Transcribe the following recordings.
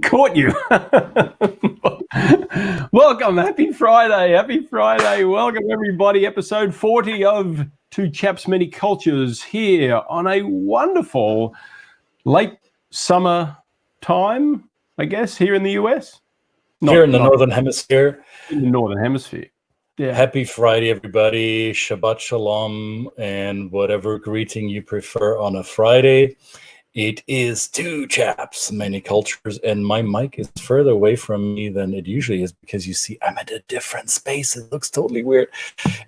Caught you. Welcome. Happy Friday. Happy Friday. Welcome, everybody. Episode 40 of Two Chaps, Many Cultures here on a wonderful late summer time, I guess, here in the US. Here in the Northern Hemisphere. In the Northern Hemisphere. Yeah. Happy Friday, everybody. Shabbat Shalom, and whatever greeting you prefer on a Friday. It is Two Chaps, Many Cultures, and my mic is further away from me than it usually is because you see I'm at a different space. It looks totally weird.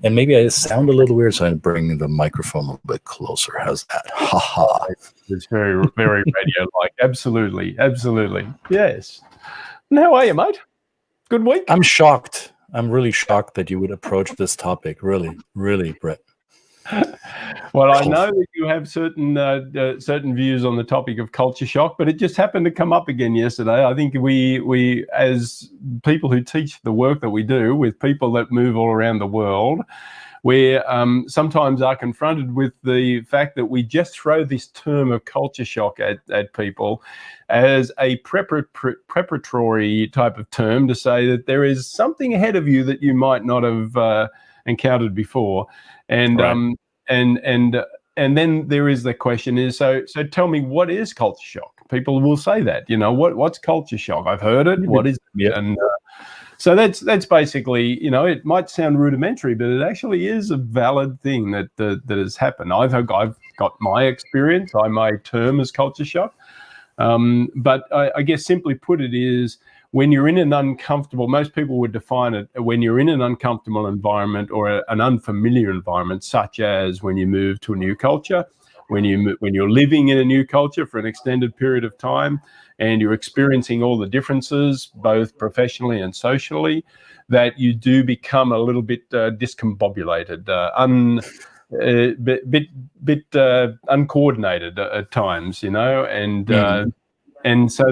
And maybe I sound a little weird, so I'm bringing the microphone a little bit closer. How's that? Ha ha. It's very, very radio-like. Absolutely. Absolutely. Yes. And how are you, mate? Good week? I'm shocked. I'm really shocked that you would approach this topic. Really, really, Brett. Well, I know that you have certain views on the topic of culture shock, but it just happened to come up again yesterday. I think we as people who teach the work that we do with people that move all around the world, we sometimes are confronted with the fact that we just throw this term of culture shock at people as a preparatory type of term to say that there is something ahead of you that you might not have encountered before. And right. And then there is the question is, so tell me, what is culture shock? People will say that, what's culture shock? I've heard it. What is it? Yeah. And so that's basically, it might sound rudimentary, but it actually is a valid thing that has happened. I've got my experience. I may term as culture shock, but I guess simply put it is, when you're in an uncomfortable, most people would define it when you're in an uncomfortable environment or an unfamiliar environment, such as when you move to a new culture, when you're living in a new culture for an extended period of time, and you're experiencing all the differences, both professionally and socially, that you do become a little bit discombobulated, bit uncoordinated at times, and so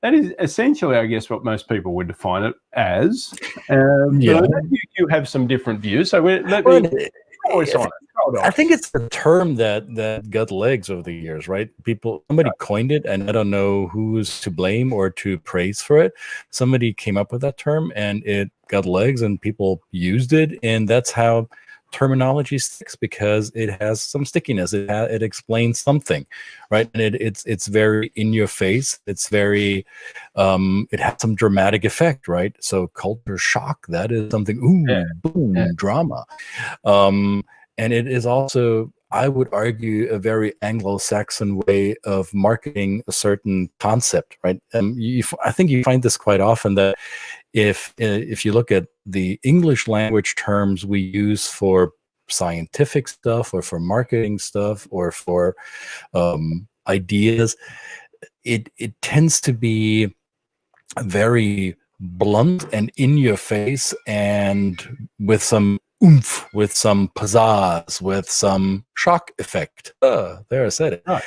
that is essentially, I guess, what most people would define it as. Yeah. But you have some different views. So I think it's a term that got legs over the years, right? Somebody coined it, and I don't know who's to blame or to praise for it. Somebody came up with that term, and it got legs, and people used it, and that's how terminology sticks, because it has some stickiness. It explains something, right? And it's very in your face. It's very it has some dramatic effect, right? So culture shock, that is something drama. And it is also, I would argue, a very Anglo-Saxon way of marketing a certain concept, right? I think you find this quite often, that if you look at the English language terms we use for scientific stuff or for marketing stuff or for ideas, it tends to be very blunt and in your face, and with some oomph, with some pizzazz, with some shock effect. There, I said it. Oh.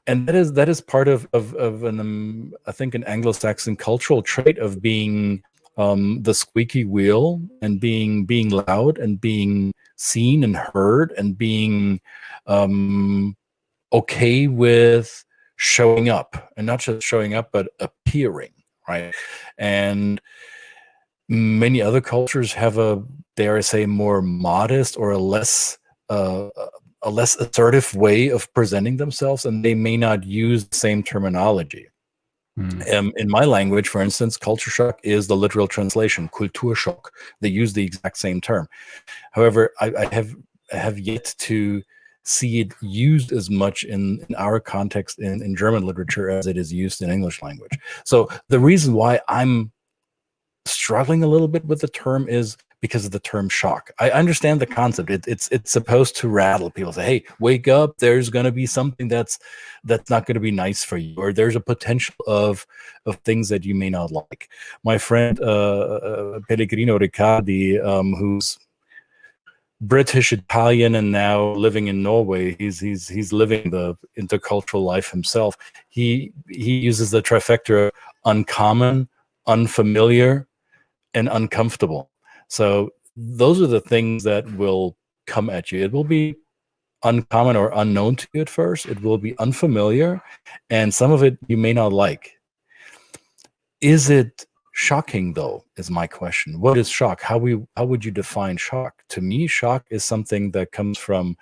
And that is part of an I think an Anglo-Saxon cultural trait of being the squeaky wheel, and being loud, and being seen and heard, and being okay with showing up, and not just showing up, but appearing, right? And many other cultures have a, dare I say, more modest or a less assertive way of presenting themselves, and they may not use the same terminology. In my language, for instance, culture shock is the literal translation, Kulturschock. They use the exact same term. However, I have yet to see it used as much in our context in German literature as it is used in English language. So the reason why I'm struggling a little bit with the term is because of the term shock. I understand the concept. It's supposed to rattle people. Say, hey, wake up, there's going to be something that's not going to be nice for you, or there's a potential of things that you may not like. My friend Pellegrino Riccardi, who's British Italian and now living in Norway, he's living the intercultural life himself. He uses the trifecta: uncommon, unfamiliar, and uncomfortable. So those are the things that will come at you. It will be uncommon or unknown to you at first. It will be unfamiliar, and some of it you may not like. Is it shocking, though, is my question. What is shock? How would you define shock? To me, shock is something that comes from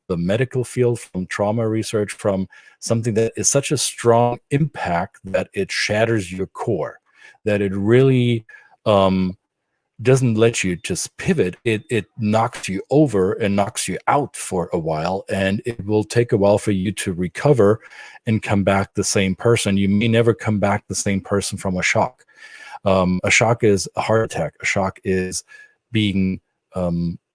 the medical field, from trauma research, from something that is such a strong impact that it shatters your core, that it really doesn't let you just pivot. It knocks you over and knocks you out for a while, and it will take a while for you to recover and come back the same person. You may never come back the same person from a shock. A shock is a heart attack. A shock is being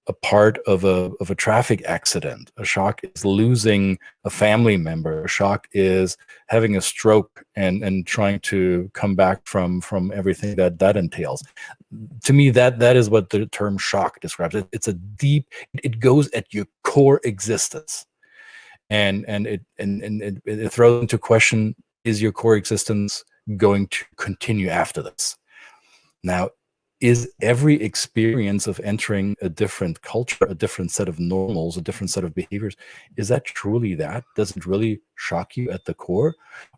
a part of a traffic accident. A shock is losing a family member. A shock is having a stroke and trying to come back from everything that entails. To me, that is what the term shock describes. It's a deep. It goes at your core existence, and it throws into question: is your core existence going to continue after this? Now, is every experience of entering a different culture, a different set of normals, a different set of behaviors, is that truly that? Does it really shock you at the core?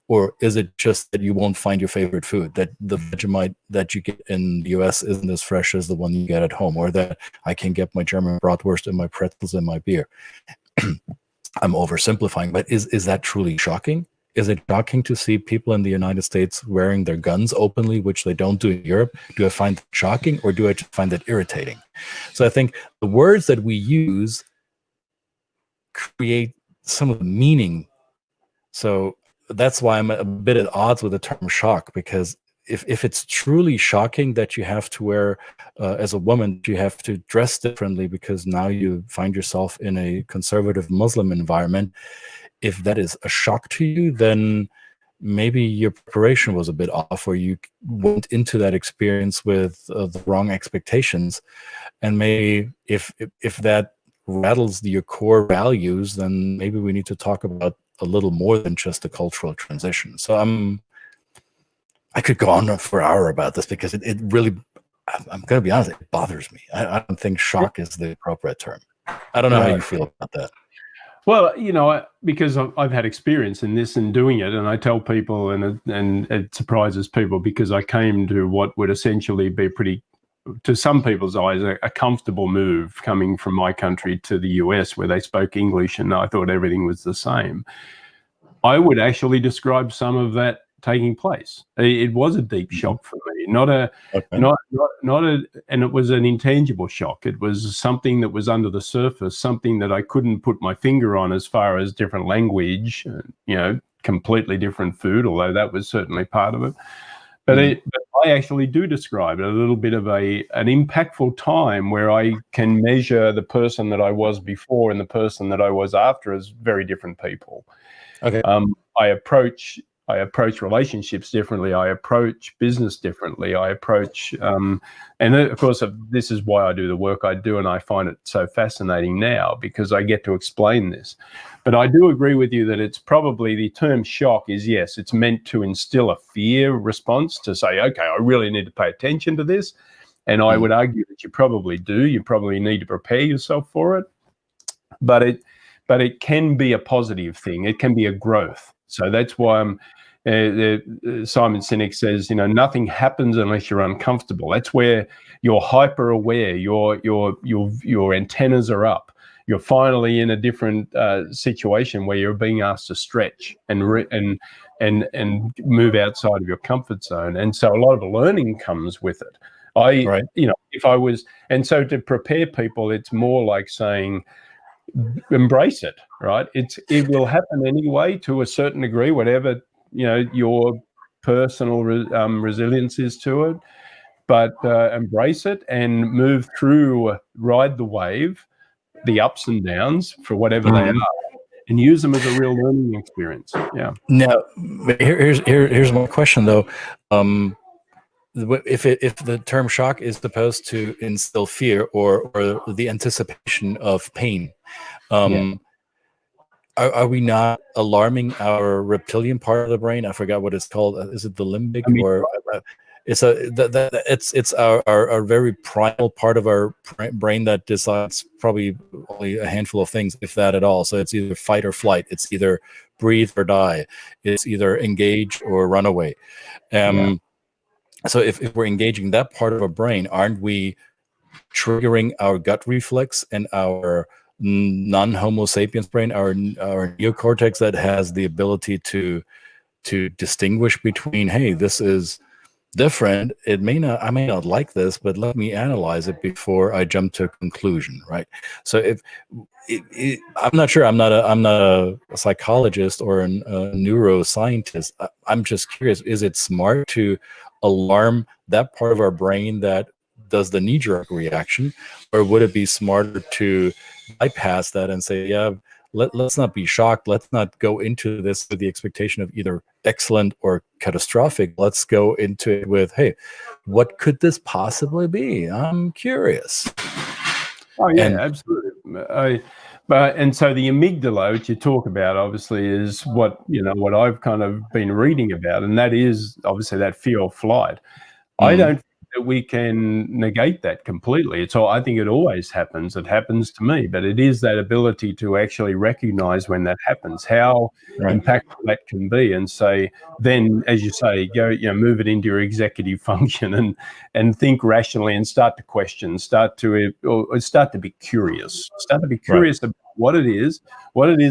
Or is it just that you won't find your favorite food, that the Vegemite that you get in the US isn't as fresh as the one you get at home, or that I can get my German bratwurst and my pretzels and my beer? I'm oversimplifying, but is that truly shocking? Is it shocking to see people in the United States wearing their guns openly, which they don't do in Europe? Do I find that shocking, or do I just find that irritating? So I think the words that we use create some of the meaning. So that's why I'm a bit at odds with the term shock, because if it's truly shocking that you have to wear, as a woman, you have to dress differently because now you find yourself in a conservative Muslim environment, if that is a shock to you, then maybe your preparation was a bit off, or you went into that experience with the wrong expectations. And maybe if that rattles your core values, then maybe we need to talk about a little more than just a cultural transition. So I could go on for an hour about this, because it really, I'm going to be honest, it bothers me. I don't think shock is the appropriate term. I don't know how you feel about that. Well, because I've had experience in this and doing it, and I tell people, and it surprises people, because I came to what would essentially be pretty, to some people's eyes, a comfortable move coming from my country to the US, where they spoke English and I thought everything was the same. I would actually describe some of that taking place. It was a deep shock for me, and it was an intangible shock. It was something that was under the surface, something that I couldn't put my finger on, as far as different language, completely different food, although that was certainly part of it. But I actually do describe a little bit of an impactful time where I can measure the person that I was before and the person that I was after as very different people. Okay. I approach relationships differently. I approach business differently. I approach, and of course, this is why I do the work I do, and I find it so fascinating now, because I get to explain this. But I do agree with you that it's probably, the term shock is, yes, it's meant to instill a fear response, to say, okay, I really need to pay attention to this. And I would argue that you probably do. You probably need to prepare yourself for it. But it can be a positive thing. It can be a growth. So that's why Simon Sinek says, nothing happens unless you're uncomfortable. That's where you're hyper aware. Your antennas are up. You're finally in a different situation where you're being asked to stretch and move outside of your comfort zone. And so a lot of learning comes with it. So to prepare people, it's more like saying, embrace it, right? It will happen anyway, to a certain degree, whatever your personal resilience is to it. But embrace it and move through, ride the wave, the ups and downs for whatever they are, and use them as a real learning experience. Yeah. Now, here's my question though. If the term shock is supposed to instill fear or the anticipation of pain, are we not alarming our reptilian part of the brain? I forgot what it's called. Is it the limbic, or it's our very primal part of our brain that decides probably only a handful of things, if that at all. So it's either fight or flight. It's either breathe or die. It's either engage or run away. So if we're engaging that part of our brain, aren't we triggering our gut reflex and our non-Homo sapiens brain, our neocortex that has the ability to distinguish between, hey, this is different. I may not like this, but let me analyze it before I jump to a conclusion, right? So I'm not sure. I'm not a psychologist or a neuroscientist. I'm just curious. Is it smart to alarm that part of our brain that does the knee-jerk reaction, or would it be smarter to bypass that and say, yeah, let's not be shocked. Let's not go into this with the expectation of either excellent or catastrophic. Let's go into it with, hey, what could this possibly be? I'm curious. Oh yeah, absolutely. And so the amygdala, which you talk about, obviously, is what I've kind of been reading about, and that is obviously that fear or flight. I don't think that we can negate that completely. I think it always happens. It happens to me, but it is that ability to actually recognize when that happens, how impactful that can be, and say, then, as you say, go, move it into your executive function and think rationally and start to question, start to be curious, about what it is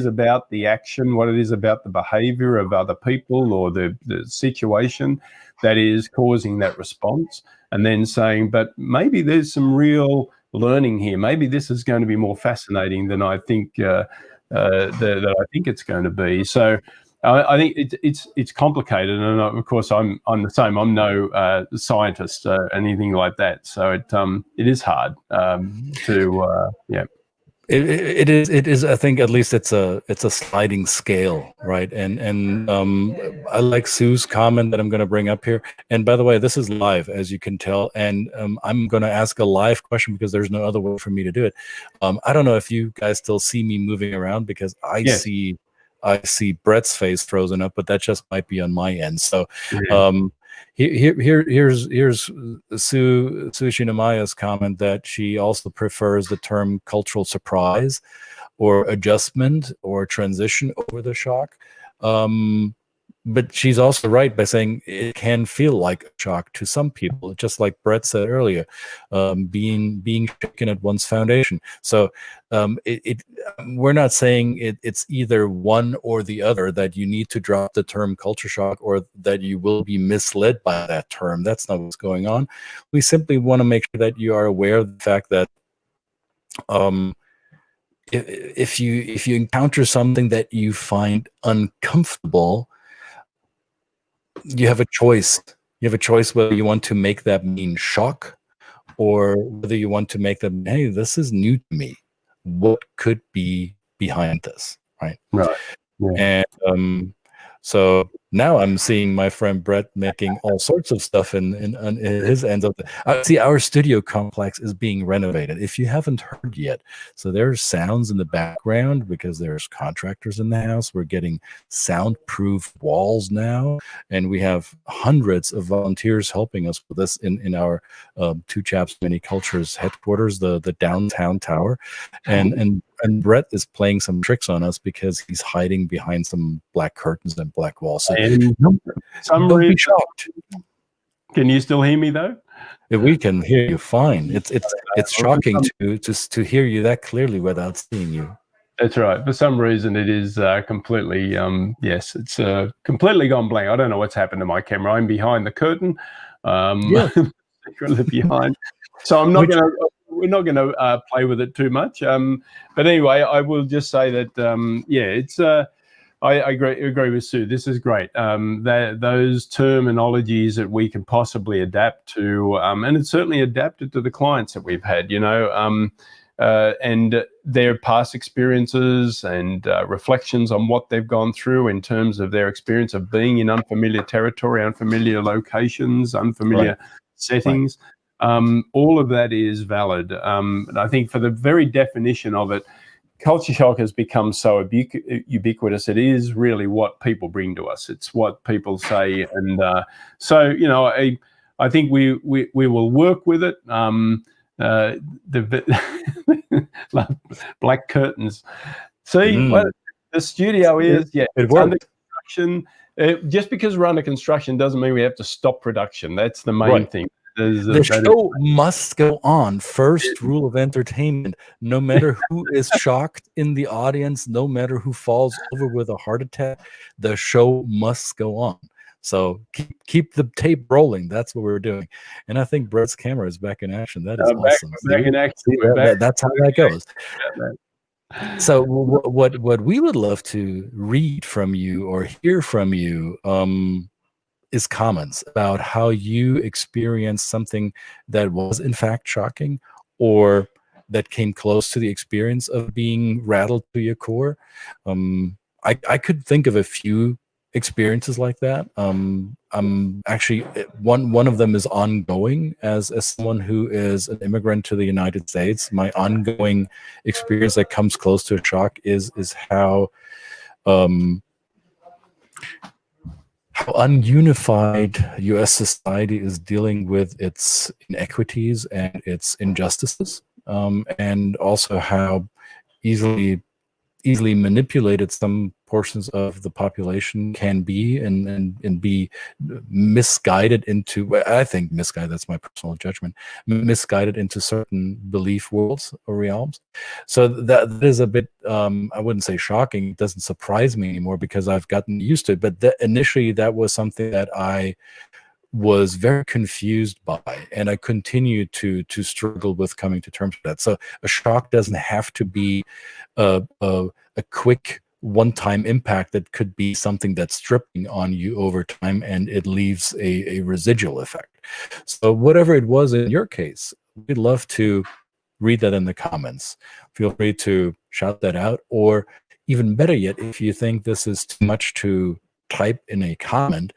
about the action, what it is about the behavior of other people or the situation that is causing that response, and then saying, but maybe there's some real learning here. Maybe this is going to be more fascinating than I think that I think it's going to be. So I think it's complicated, and of course I'm the same. I'm no scientist or anything like that. So it is hard to. It is. I think at least it's a sliding scale, right? And I like Sue's comment that I'm going to bring up here. And by the way, this is live, as you can tell, and I'm going to ask a live question because there's no other way for me to do it. I don't know if you guys still see me moving around, because I see Brett's face frozen up, but that just might be on my end. So. Here's Sue Shinamaya's comment that she also prefers the term cultural surprise or adjustment or transition over the shock. But she's also right by saying it can feel like a shock to some people, just like Brett said earlier, being shaken at one's foundation. So we're not saying it's either one or the other, that you need to drop the term culture shock or that you will be misled by that term. That's not what's going on. We simply want to make sure that you are aware of the fact that if you encounter something that you find uncomfortable, you have a choice. You have a choice whether you want to make that mean shock or whether you want to make them, hey, this is new to me. What could be behind this, right? Right. Yeah. And so now I'm seeing my friend Brett making all sorts of stuff in his ends of the. See, our studio complex is being renovated, if you haven't heard yet. So there's sounds in the background because there's contractors in the house. We're getting soundproof walls now, and we have hundreds of volunteers helping us with this in our Two Chaps Many Cultures headquarters, the downtown tower, and Brett is playing some tricks on us because he's hiding behind some black curtains and black walls. So don't be shocked. Can you still hear me though? We can hear you fine. It's shocking to hear you that clearly without seeing you. That's right. For some reason, it is completely yes, it's completely gone blank. I don't know what's happened to my camera. I'm behind the curtain, secretly behind. So I'm not going to. We're not going to play with it too much. But anyway, I will just say that it's. I agree with Sue. This is great. Those terminologies that we can possibly adapt to, and it's certainly adapted to the clients that we've had. And their past experiences and reflections on what they've gone through in terms of their experience of being in unfamiliar territory, unfamiliar locations, unfamiliar settings. All of that is valid. And I think for the very definition of it, culture shock has become so ubiquitous. It is really what people bring to us. It's what people say. And so, I think we will work with it. The black curtains. See what the studio is? Yeah, it it's works. under construction. Just because we're under construction doesn't mean we have to stop production. That's the main thing. The show must go on. First rule of entertainment: no matter who is shocked in the audience, no matter who falls over with a heart attack, the show must go on. So keep the tape rolling. That's what we're doing. And I think Brett's camera is back in action. That is awesome. Back in action. That's how that goes. So what we would love to read from you or hear from you is comments about how you experienced something that was in fact shocking, or that came close to the experience of being rattled to your core. I could think of a few experiences like that. Actually, one of them is ongoing. As someone who is an immigrant to the United States, my ongoing experience that comes close to a shock is how ununified U.S. society is dealing with its inequities and its injustices, and also how easily manipulated some portions of the population can be, and be misguided into, I think misguided, that's my personal judgment, misguided into certain belief worlds or realms. So that is a bit, I wouldn't say shocking. It doesn't surprise me anymore because I've gotten used to it. But initially that was something that I was very confused by, and I continue to struggle with coming to terms with that. So a shock doesn't have to be a quick one-time impact. That could be something that's stripping on you over time, and it leaves a residual effect. So whatever it was in your case, we'd love to read that in the comments. Feel free to shout that out, or even better yet, if you think this is too much to type in a comment,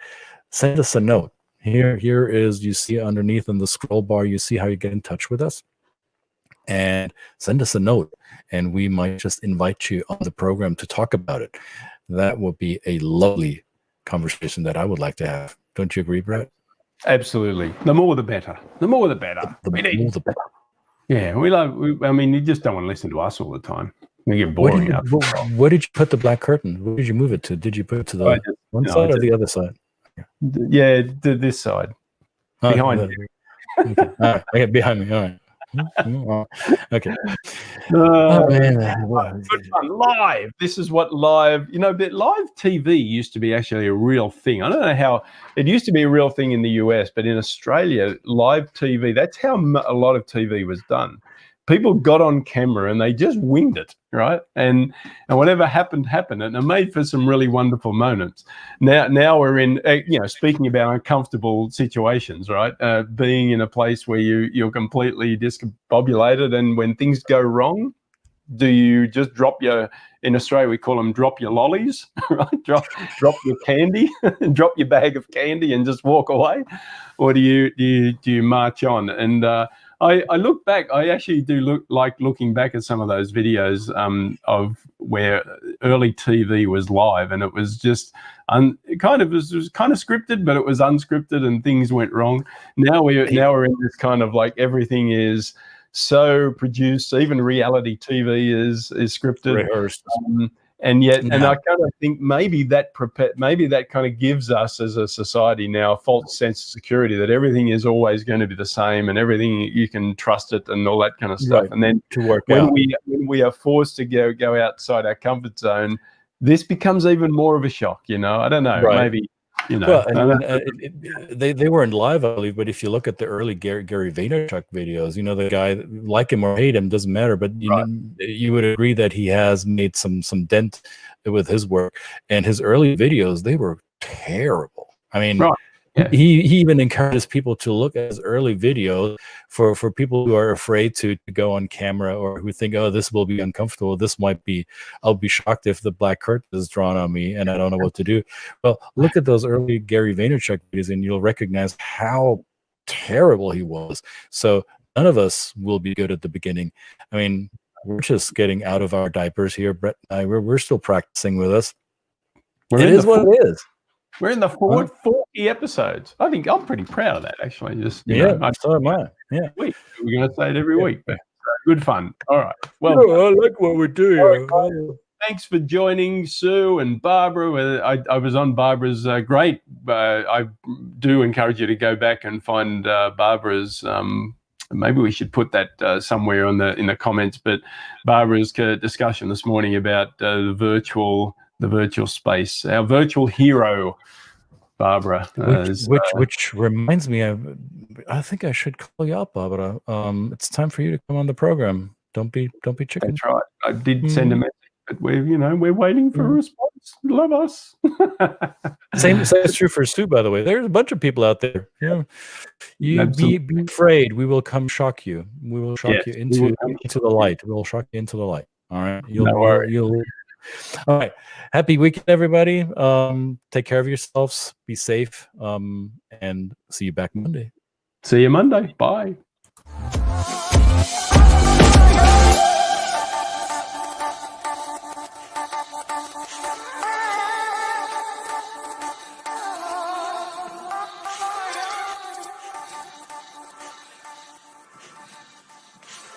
send us a note. Here is, you see underneath in the scroll bar, you see how you get in touch with us, and send us a note, and we might just invite you on the program to talk about it. That would be a lovely conversation that I would like to have. Don't you agree, Brett? Absolutely. The more the better. The more the better. The more the better. Yeah, I mean, you just don't want to listen to us all the time. We get boring. Where did you put the black curtain? Where did you move it to? Did you put it to the one side or the other side? Yeah, this side. Behind you. Okay. All right. Okay, behind me. All right. Okay. Oh man, good fun. Live. This is what live. But live TV used to be actually a real thing. I don't know how it used to be a real thing in the US, but in Australia, live TV. That's how a lot of TV was done. People got on camera and they just winged it, right? And whatever happened, and it made for some really wonderful moments. Now we're in, speaking about uncomfortable situations, right? Being in a place where you're completely discombobulated, and when things go wrong, do you just drop in Australia we call them drop your lollies, right? Drop your candy, drop your bag of candy and just walk away, or do you march on? And I look back. I actually do like looking back at some of those videos of where early TV was live, and it was just it was kind of scripted, but it was unscripted, and things went wrong. Now we're in this kind of like everything is so produced. Even reality TV is scripted, rehearsed. And I kind of think maybe that kind of gives us as a society now a false sense of security, that everything is always going to be the same and everything you can trust it and all that kind of stuff. Right. And then when we are forced to go outside our comfort zone, this becomes even more of a shock. I don't know. Right. Maybe. Well, they weren't live, I believe, but if you look at the early Gary Vaynerchuk videos, the guy, like him or hate him, doesn't matter, but you would agree that he has made some dent with his work, and his early videos, they were terrible. I mean, he even encourages people to look at his early videos for people who are afraid to go on camera, or who think, oh, this will be uncomfortable. This might be, I'll be shocked if the black curtain is drawn on me and I don't know what to do. Well, look at those early Gary Vaynerchuk videos and you'll recognize how terrible he was. So none of us will be good at the beginning. I mean, we're just getting out of our diapers here, Brett and I. We're still practicing with us. It is what it is. We're in the 40 50 episodes. I think I'm pretty proud of that, actually. Just so am I. Yeah, we're going to say it every week, but good fun. All right. Well, I like what we're doing. Thanks for joining, Sue and Barbara. I was on Barbara's great. I do encourage you to go back and find Barbara's. Maybe we should put that somewhere in the comments. But Barbara's discussion this morning about the virtual space, our virtual hero, Barbara. Which reminds me, I think I should call you up, Barbara. It's time for you to come on the program. Don't be chicken. That's right. I did send a message. But we're waiting for a response. Love us. Same is true for Sue, by the way. There's a bunch of people out there. You be afraid. We will come shock you. We will shock you into the light. We will shock you into the light. All right. You'll. All right. Happy weekend, everybody. Take care of yourselves. Be safe. And see you back Monday. See you Monday. Bye.